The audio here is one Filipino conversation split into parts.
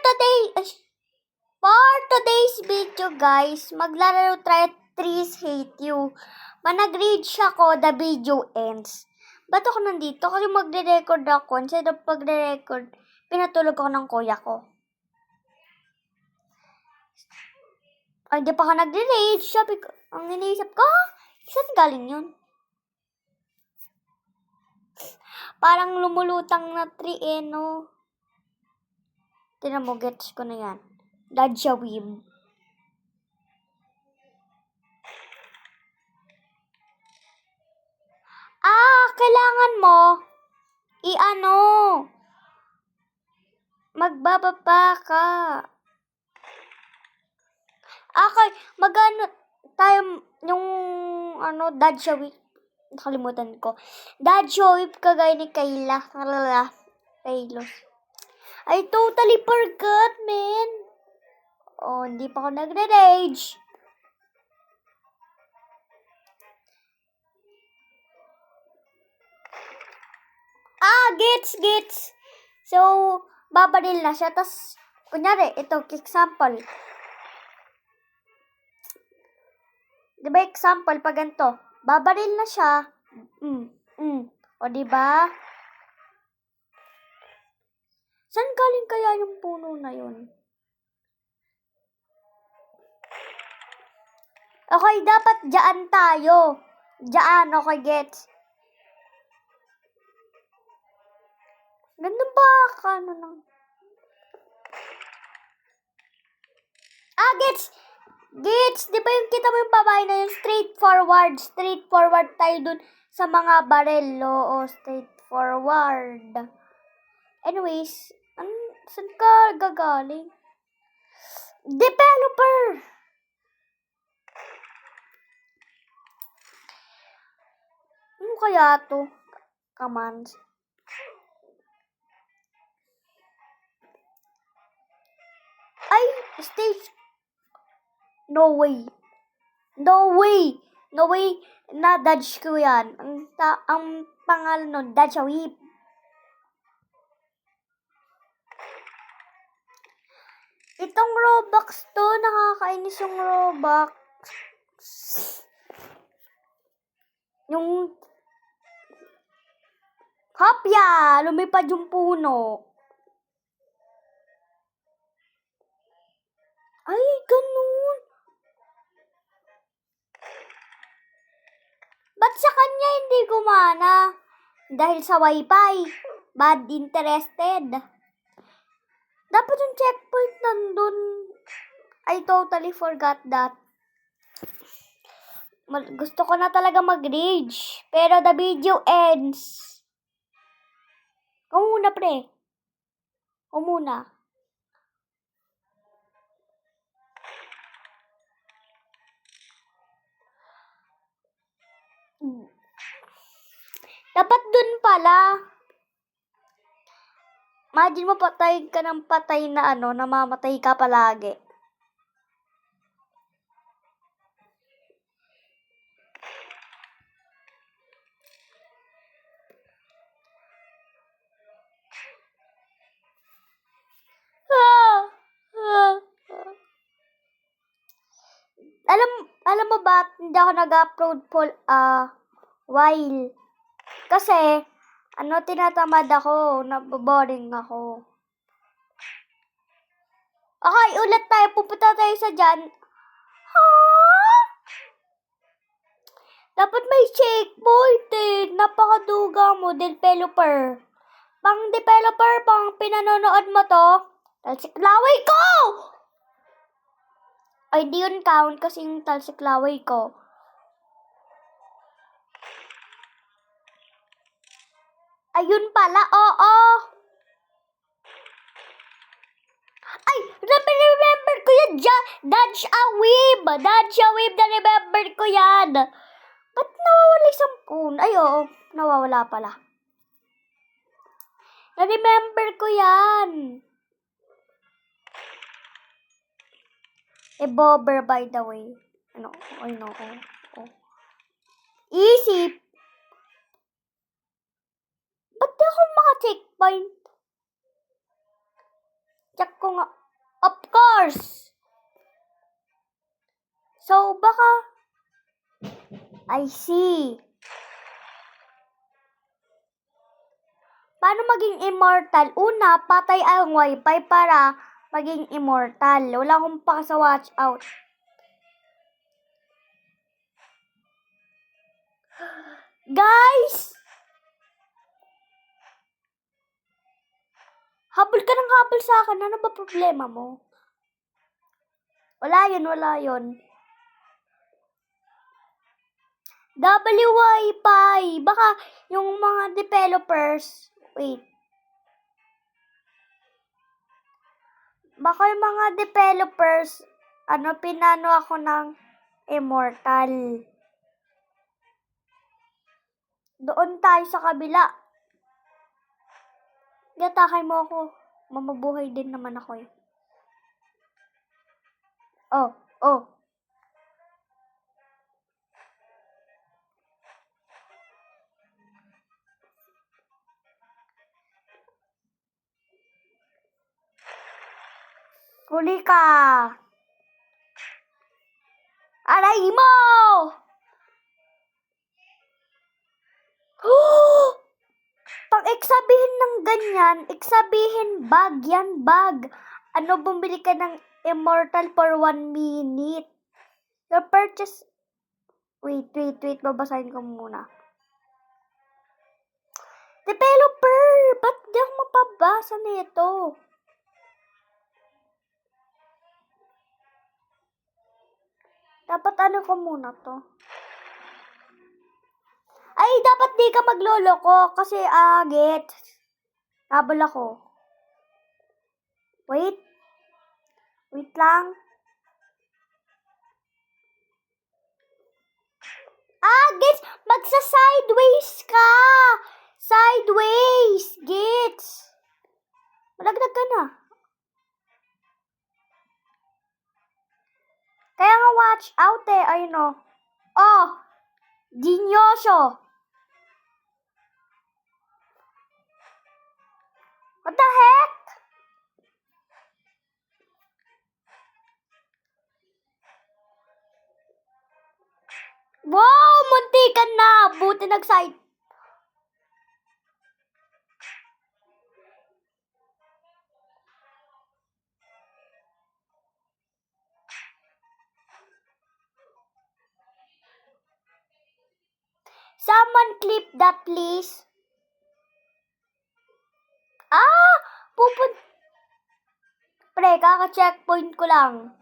today, for today's video, guys, maglalaro tayo Trees Hate You. Nag-reach ako, the video ends. Ba't ako nandito? Kasi magre-record ako. Instead of pagre-record, pinatulog ako ng kuya ko. Ay, di pa ka nagre-rage. Sabi ko, ang iniisip ko, saan galing yun? Parang lumulutang na tree, no? Tinan mo, gets ko na yan. Dadja Weeb. Kailangan mo magbababa ka. Okay, magano tayo yung Dadja Weeb. Nakalimutan ko. Dadja Weeb kagaya ni Kayla. Kaylos. I totally forgot, man. Oh, hindi pa ako nagre-rage. Gets. So, babaril na siya. Tapos, kunyari, ito, example. Diba, example, pag ganito, babaril na siya. O, diba? Saan galing kaya yung puno na yun? Okay, dapat dyan tayo. Dyan, okay, gets. Ganda ba? Gets. Di ba yung kita mo yung babae na yung straightforward tayo dun sa mga barel. Oo, straightforward. Anyways, saan ka gagaling? Developer! Ano kaya to? Commands. Stage. No way. Na-dodge ko yan. Ang pangalan nun, Dadja Weeb. Itong Robux to, nakakainis yung Robux. Yung hapya, lumipad yung puno. Ay, ganun. Ba't sa kanya hindi gumana? Dahil sa wifi. Bad interested. Dapat yung checkpoint nandun. I totally forgot that. Gusto ko na talaga mag-rage. Pero the video ends. Ikaw muna, pre. Ikaw muna. Dapat dun pala. Imagine mo patay ka ng patay na namamatay ka palagi. Alam mo ba, hindi ako nag-upload while. Kasi, tinatamad ako, naboboring ako. Okay, ulit tayo, pupunta tayo sa dyan. Dapat may checkpoint napakaduga mo, developer. Pang developer, pang pinanonood mo to, talsiklaway ko! Ay, di yun count kasi yung talsiklaway ko. Ayun pala, oo. Ay, remember ko yan, Dadja Weeb, na-remember ko yan. Ba't nawawala isang phone? Ay, oo, nawawala pala. Na-remember ko yan. Bobber, by the way. Easy. Ba't di ako maka-checkpoint? check ko nga. Of course! So, baka... I see. Paano maging immortal? Una, patay ang wifi para maging immortal. Wala akong paka sa watch out. Guys! Habol ka ng habol sa akin. Ano ba problema mo? Wala yun. WIFI. Baka yung mga developers, wait. Baka yung mga developers, pinano ako ng immortal. Doon tayo sa kabila. Gatakay mo ako. Mamabuhay din naman ako eh. Oh. Huli ka! Aray mo! Pag iksabihin ng ganyan, iksabihin bag yan, bag. Bumili ka ng immortal for 1 minute. Your purchase... Wait, babasahin ko muna. Developer! Ba't di ako mapabasa nito? Dapat ko muna to. Ay, dapat di ka magloloko kasi agit. Habol ako. Wait lang. Gits! Magsa-sideways ka! Sideways! Gits! Malagdag ka na. Kaya nga watch out eh. Ayun o. Oh! Ginyoso! What the heck? Wow! Muntikan na! Buti nag-side. Someone clip that please. Pre, kaka-checkpoint ko lang.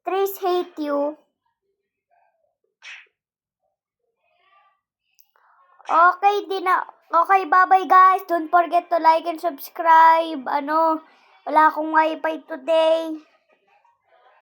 Trees hate you. Okay, bye-bye guys. Don't forget to like and subscribe. Wala akong wifi today.